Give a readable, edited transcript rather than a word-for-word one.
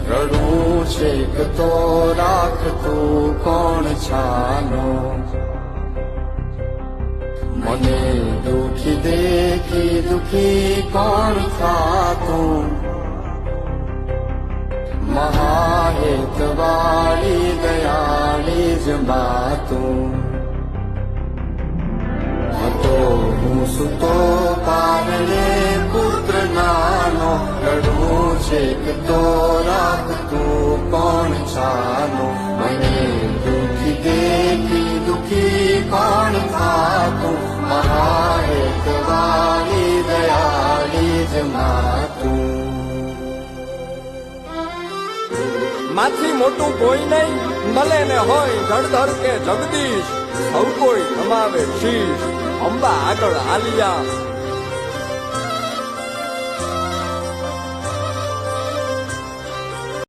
રડું છેક તો રાખતું કોણ છાનો મને દુખી દેખી દુખી કોણ થાતું મહાહેતવાળી દયાળી જ માતું હતો હું સુતો પારણે પુત્ર નાનો રડું છેક તો રાખતું કોણ છાનો મને દુખી દેખી દુખી કોણ થાતું મહાહેતવાળી દયાળી જ માતું માથી મોટું કોઈ નહીં મળે ને હોય જળધર કે જગદીશ સૌ કોઈ નમાવે શીશ અંબા આગળ આલિયા